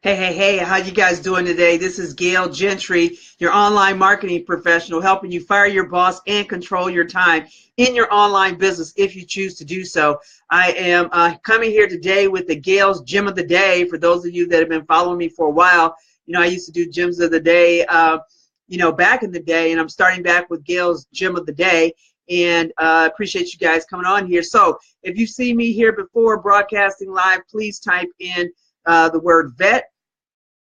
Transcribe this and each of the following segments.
Hey, how you guys doing today? This is Gail Gentry, your online marketing professional, helping you fire your boss and control your time in your online business if you choose to do so. I am coming here today with the Gail's Gem of the Day. For those of you that have been following me for a while, I used to do Gems of the Day, back in the day, and I'm starting back with Gail's Gem of the Day. And appreciate you guys coming on here. So if you see me here before broadcasting live, please type in the word vet.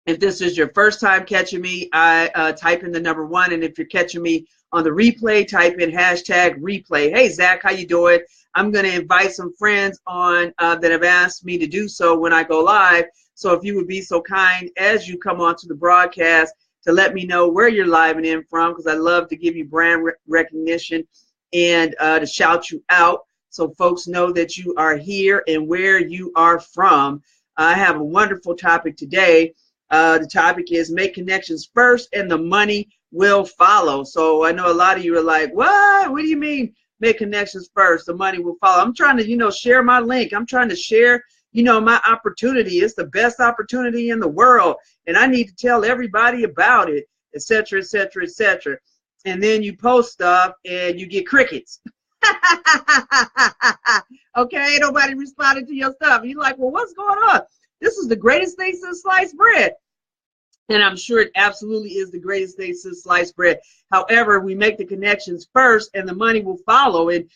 If this is your first time catching me, I type in the number 1. And if you're catching me on the replay, type in #replay. Hey, Zach, how you doing? I'm going to invite some friends on that have asked me to do so when I go live. So if you would be so kind as you come onto the broadcast to let me know where you're living in from, because I love to give you brand recognition and to shout you out so folks know that you are here and where you are from. I have a wonderful topic today. The topic is make connections first and the money will follow. So I know a lot of you are like, what do you mean make connections first, the money will follow? I'm trying to, share my link. I'm trying to share, my opportunity. It's the best opportunity in the world. And I need to tell everybody about it, et cetera, et cetera, et cetera. And then you post stuff and you get crickets. Okay, nobody responded to your stuff. You're like, well, what's going on? This is the greatest thing since sliced bread. And I'm sure it absolutely is the greatest thing since sliced bread. However, we make the connections first and the money will follow. And,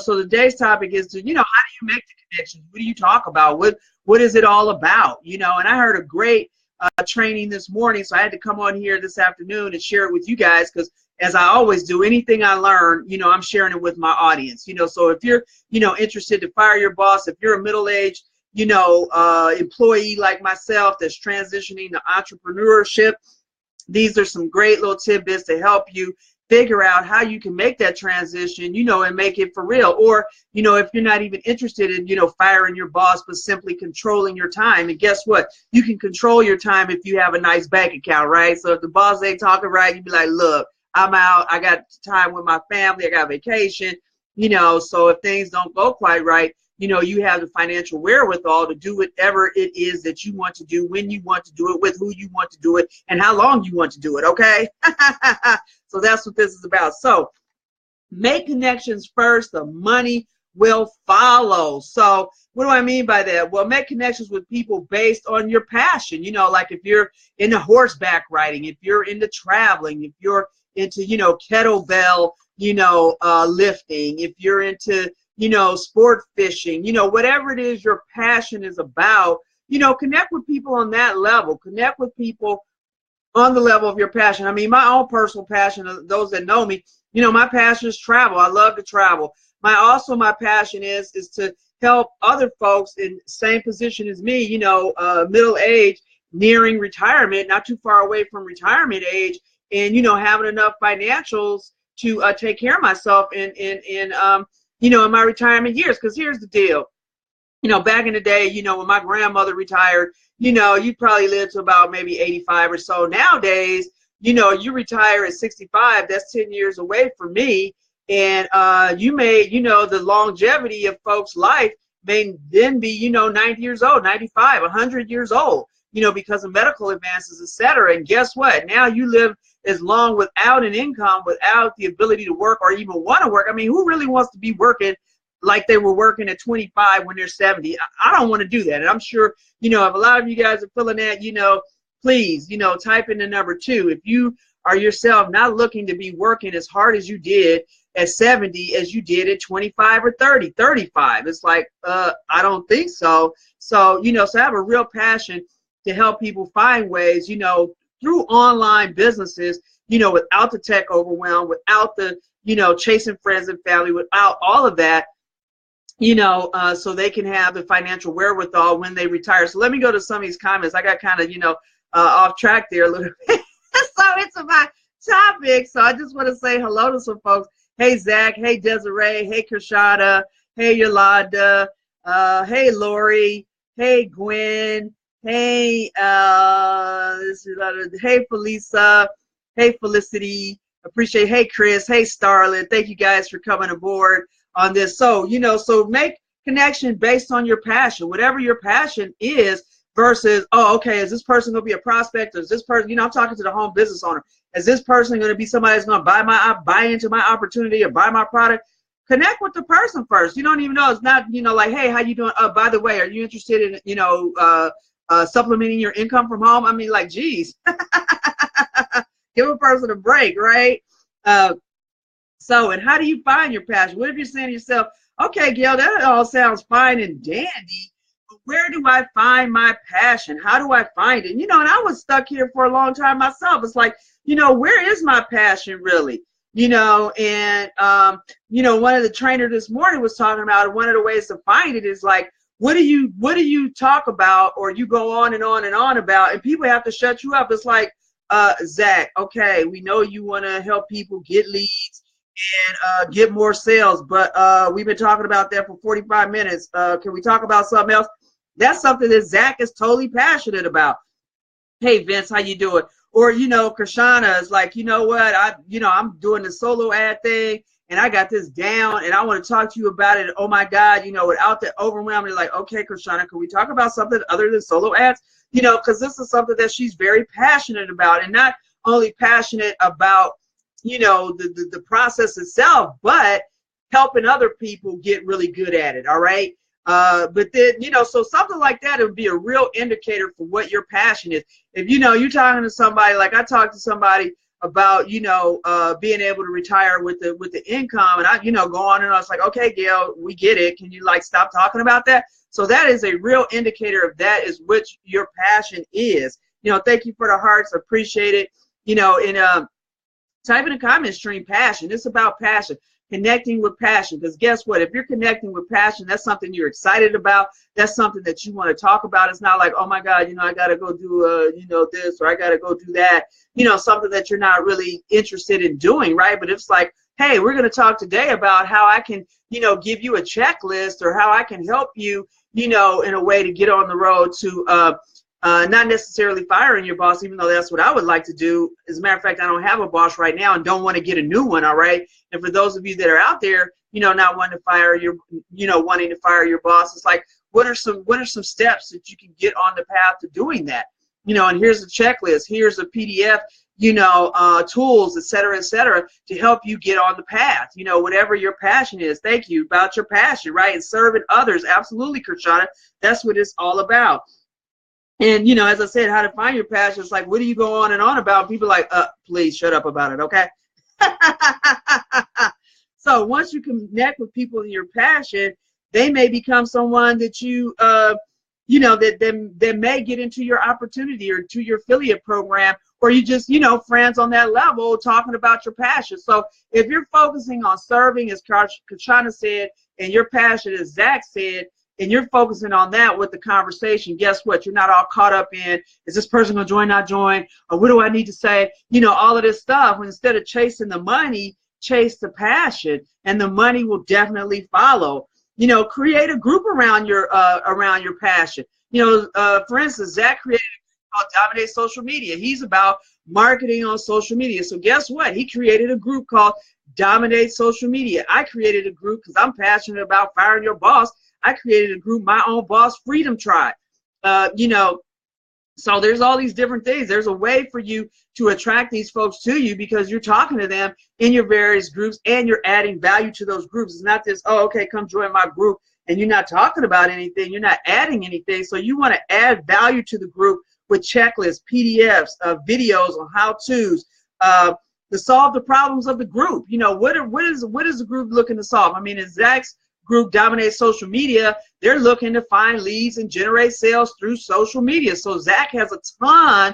so today's topic is to, how do you make the connections? What do you talk about? What is it all about? And I heard a great training this morning. So I had to come on here this afternoon and share it with you guys because as I always do, anything I learn, I'm sharing it with my audience. So if you're, interested to fire your boss, if you're a middle-aged, employee like myself that's transitioning to entrepreneurship, these are some great little tidbits to help you figure out how you can make that transition, and make it for real. Or, if you're not even interested in, firing your boss, but simply controlling your time. And guess what? You can control your time if you have a nice bank account, right? So if the boss ain't talking right, you be like, look, I'm out. I got time with my family. I got vacation, so if things don't go quite right, you have the financial wherewithal to do whatever it is that you want to do, when you want to do it, with who you want to do it, and how long you want to do it, okay? So that's what this is about. So make connections first, the money will follow. So what do I mean by that? Well, make connections with people based on your passion. Like if you're into horseback riding, if you're into traveling, if you're into, kettlebell, lifting, if you're into, sport fishing, whatever it is your passion is about, connect with people on that level. Connect with people on the level of your passion. I mean, my own personal passion, those that know me, my passion is travel. I love to travel. My passion is to help other folks in the same position as me, middle age, nearing retirement, not too far away from retirement age, and, having enough financials to take care of myself in my retirement years. Because here's the deal. Back in the day, when my grandmother retired, you probably lived to about maybe 85 or so. Nowadays, you retire at 65, that's 10 years away from me. And you may, the longevity of folks' life may then be, 90 years old, 95, 100 years old, because of medical advances, etc. And guess what? Now you live as long without an income, without the ability to work or even want to work. I mean, who really wants to be working like they were working at 25 when they're 70? I don't want to do that. And I'm sure, if a lot of you guys are feeling that, please, type in the number 2. If you are yourself not looking to be working as hard as you did at 70 as you did at 25 or 30, 35, it's like, I don't think so. So, so I have a real passion to help people find ways, through online businesses, without the tech overwhelm, without the, chasing friends and family, without all of that, so they can have the financial wherewithal when they retire. So let me go to some of these comments. I got kind of, off track there a little bit. So it's my topic. So I just want to say hello to some folks. Hey, Zach. Hey, Desiree. Hey, Kershada. Hey, Yolanda. Hey, Lori. Hey, Gwen. Hey, hey, Felisa. Hey, Felicity. Appreciate. Hey, Chris. Hey, Starlin. Thank you guys for coming aboard on this. So, so make connection based on your passion, whatever your passion is, versus, oh, okay, is this person going to be a prospect, or is this person, you know, I'm talking to the home business owner. Is this person going to be somebody that's going to buy into my opportunity or buy my product? Connect with the person first. You don't even know. It's not, you know, like, hey, how you doing? By the way, are you interested in, you know, supplementing your income from home? I mean, like, geez, give a person a break, right? So, and how do you find your passion? What if you're saying to yourself, okay, Gail, that all sounds fine and dandy, but where do I find my passion? How do I find it? You know, and I was stuck here for a long time myself. It's like, you know, where is my passion really? You know, and, you know, one of the trainers this morning was talking about one of the ways to find it is like, what do you talk about, or you go on and on and on about, and people have to shut you up. It's like, Zach, okay, we know you want to help people get leads and get more sales, but we've been talking about that for 45 minutes. Can we talk about something else? That's something that Zach is totally passionate about. Hey, Vince, how you doing? Or, you know, Krishana is like, you know what, I'm doing the solo ad thing, and I got this down, and I want to talk to you about it. Oh my God, you know, without the overwhelming, like, okay, Krishana, can we talk about something other than solo ads? You know, because this is something that she's very passionate about, and not only passionate about, you know, the process itself, but helping other people get really good at it. All right. But then, you know, so something like that, it would be a real indicator for what your passion is. If, you know, you're talking to somebody, like I talked to somebody about, you know, being able to retire with the income, and I, you know, go on and I was like, okay, Gail, we get it. Can you like stop talking about that? So that is a real indicator of that is what your passion is. You know, thank you for the hearts. Appreciate it. You know, and type in the comment stream passion. It's about passion, connecting with passion. Because guess what? If you're connecting with passion, that's something you're excited about. That's something that you want to talk about. It's not like, oh my God, you know, I got to go do, you know, this, or I got to go do that. You know, something that you're not really interested in doing, right? But it's like, hey, we're going to talk today about how I can, you know, give you a checklist, or how I can help you, you know, in a way to get on the road to, not necessarily firing your boss, even though that's what I would like to do. As a matter of fact, I don't have a boss right now and don't want to get a new one. All right. And for those of you that are out there, you know, not wanting to fire your, you know, wanting to fire your boss, it's like, what are some steps that you can get on the path to doing that? You know, and here's a checklist, here's a PDF, you know, tools, et cetera, to help you get on the path, you know, whatever your passion is. Thank you about your passion, right? And serving others. Absolutely, Krishana. That's what it's all about. And, you know, as I said, how to find your passion, it's like, what do you go on and on about? People are like, please shut up about it, okay? So once you connect with people in your passion, they may become someone that you, you know, that may get into your opportunity or to your affiliate program, or you just, you know, friends on that level talking about your passion. So if you're focusing on serving, as Krishana said, and your passion, as Zach said, and you're focusing on that with the conversation, guess what? You're not all caught up in, is this person going to join, not join? Or what do I need to say? You know, all of this stuff. Instead of chasing the money, chase the passion, and the money will definitely follow. You know, create a group around your passion. You know, for instance, Zach created called Dominate Social Media. He's about marketing on social media. So guess what? He created a group called Dominate Social Media. I created a group because I'm passionate about firing your boss. I created a group, My Own Boss Freedom Tribe. You know, so there's all these different things. There's a way for you to attract these folks to you because you're talking to them in your various groups and you're adding value to those groups. It's not this, oh, okay, come join my group, and you're not talking about anything. You're not adding anything. So you want to add value to the group with checklists, PDFs, videos on how-tos, to solve the problems of the group. You know, what is the group looking to solve? I mean, in Zach's group, Dominate Social Media, they're looking to find leads and generate sales through social media. So Zach has a ton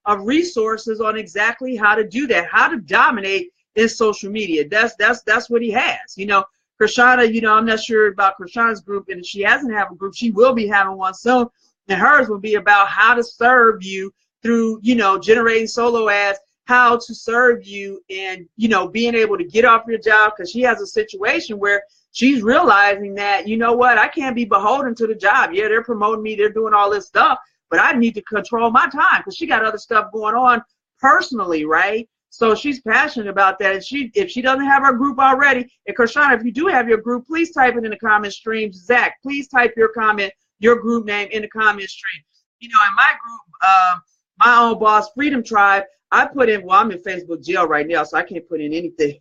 of resources on exactly how to do that, how to dominate in social media. That's what he has. You know, Krishana, you know, I'm not sure about Krishana's group, and if she hasn't had a group, she will be having one soon. And hers will be about how to serve you through, you know, generating solo ads, how to serve you, and, you know, being able to get off your job, because she has a situation where she's realizing that, you know what, I can't be beholden to the job. Yeah, they're promoting me, they're doing all this stuff, but I need to control my time because she got other stuff going on personally, right? So she's passionate about that. And if she doesn't have her group already, and Krishana, if you do have your group, please type it in the comment stream. Zach, please type your comment, your group name in the comment stream. You know, in my group, my own boss, Freedom Tribe, I put in, well, I'm in Facebook jail right now, so I can't put in anything.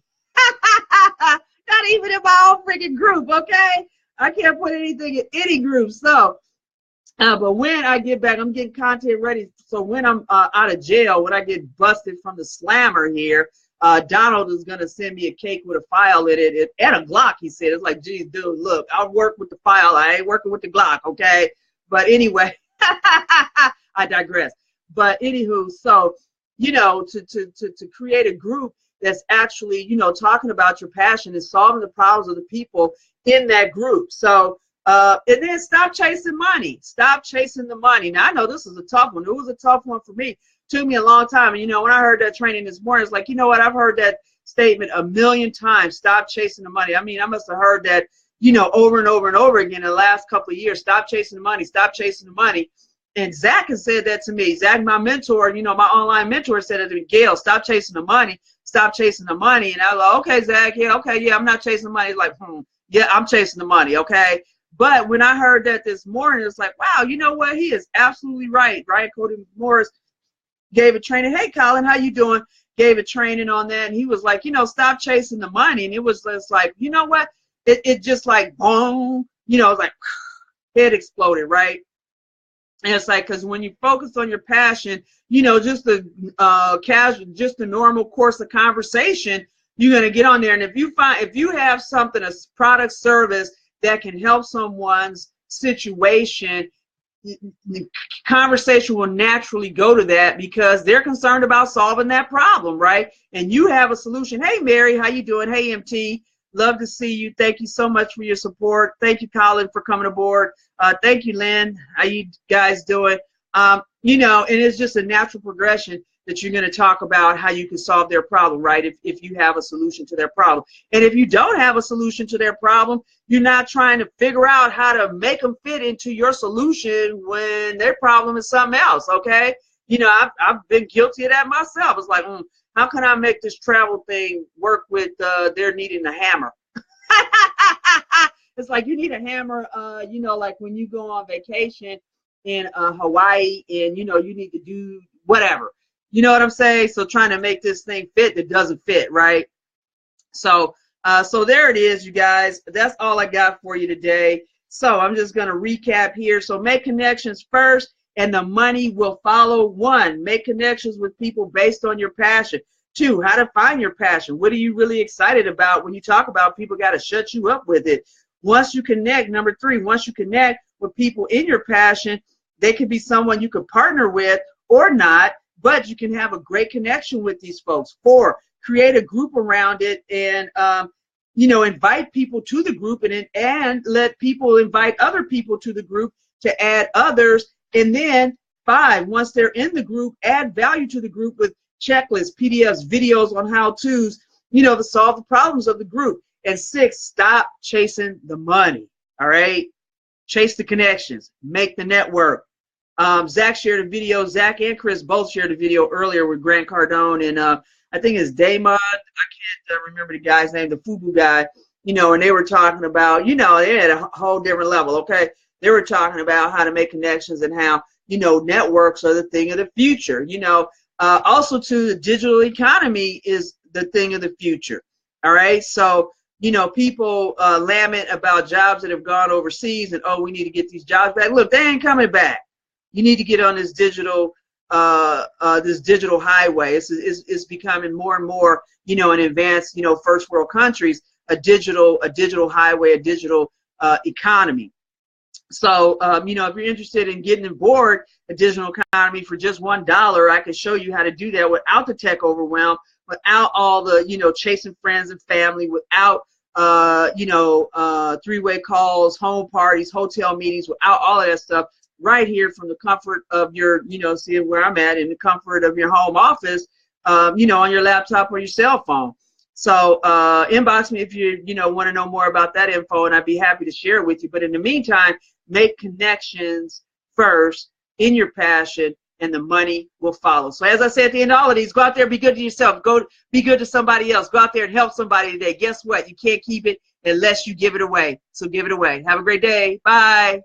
Not even in my own freaking group, okay? I can't put anything in any group. So, but when I get back, I'm getting content ready. So when I'm out of jail, when I get busted from the slammer here, Donald is going to send me a cake with a file in it and a Glock, he said. It's like, geez, dude, look, I'll work with the file. I ain't working with the Glock, okay? But anyway, I digress. But anywho, so, you know, to create a group that's actually, you know, talking about your passion and solving the problems of the people in that group. So, and then stop chasing money. Stop chasing the money. Now, I know this is a tough one. It was a tough one for me. It took me a long time. And, you know, when I heard that training this morning, it's like, you know what? I've heard that statement a million times. Stop chasing the money. I mean, I must have heard that, you know, over and over and over again in the last couple of years. Stop chasing the money. Stop chasing the money. And Zach has said that to me. Zach, my mentor, you know, my online mentor, said it to me. Gail, stop chasing the money. Stop chasing the money. And I was like, okay, Zach, yeah, okay, yeah, I'm not chasing the money. He's like, yeah, I'm chasing the money, okay? But when I heard that this morning, it's like, wow, you know what? He is absolutely right, right? Cody Morris gave a training. Hey, Colin, how you doing? Gave a training on that. And he was like, you know, stop chasing the money. And it was just like, you know what? It just like, boom, you know, it was like, head exploded, right? And it's like, because when you focus on your passion, you know, just the casual, just the normal course of conversation, you're going to get on there. And if you have something, a product, service that can help someone's situation, the conversation will naturally go to that because they're concerned about solving that problem, right? And you have a solution. Hey, Mary, how you doing? Hey, MT. Love to see you. Thank you so much for your support. Thank you, Colin, for coming aboard. Thank you, Lynn. How you guys doing? You know, and it's just a natural progression that you're going to talk about how you can solve their problem, right? If you have a solution to their problem. And if you don't have a solution to their problem, you're not trying to figure out how to make them fit into your solution when their problem is something else, okay? You know, I've been guilty of that myself. It's like, how can I make this travel thing work with their needing a hammer? It's like you need a hammer, you know, like when you go on vacation in Hawaii and, you know, you need to do whatever. You know what I'm saying? So trying to make this thing fit that doesn't fit, right? So, so there it is, you guys. That's all I got for you today. So I'm just going to recap here. So make connections first, and the money will follow. 1, make connections with people based on your passion. 2, how to find your passion. What are you really excited about? When you talk about, people got to shut you up with it. Once you connect, number 3, once you connect with people in your passion, they could be someone you could partner with or not, but you can have a great connection with these folks. 4, create a group around it and, you know, invite people to the group and let people invite other people to the group to add others. And then 5, once they're in the group, add value to the group with checklists, PDFs, videos on how-tos, you know, to solve the problems of the group. And 6, stop chasing the money, all right? Chase the connections, make the network. Zach shared a video. Zach and Chris both shared a video earlier with Grant Cardone and I think it's Damon. I can't remember the guy's name, the FUBU guy, you know, and they were talking about, you know, they had a whole different level, okay? They were talking about how to make connections and how, you know, networks are the thing of the future, you know. Also, too, the digital economy is the thing of the future, all right? So, you know, people lament about jobs that have gone overseas and, oh, we need to get these jobs back. Look, they ain't coming back. You need to get on this digital highway. It's becoming more and more, you know, in advanced, you know, first world countries, a digital highway, a digital economy. So, you know, if you're interested in getting on board a digital economy for just $1, I can show you how to do that without the tech overwhelm, without all the, you know, chasing friends and family, without, you know, three-way calls, home parties, hotel meetings, without all of that stuff. Right here from the comfort of your, you know, see where I'm at, in the comfort of your home office, you know, on your laptop or your cell phone. So inbox me if you know, want to know more about that info, and I'd be happy to share it with you. But in the meantime, make connections first in your passion, and the money will follow. So as I said at the end of all of these, go out there, be good to yourself. Go be good to somebody else. Go out there and help somebody today. Guess what? You can't keep it unless you give it away. So give it away. Have a great day. Bye.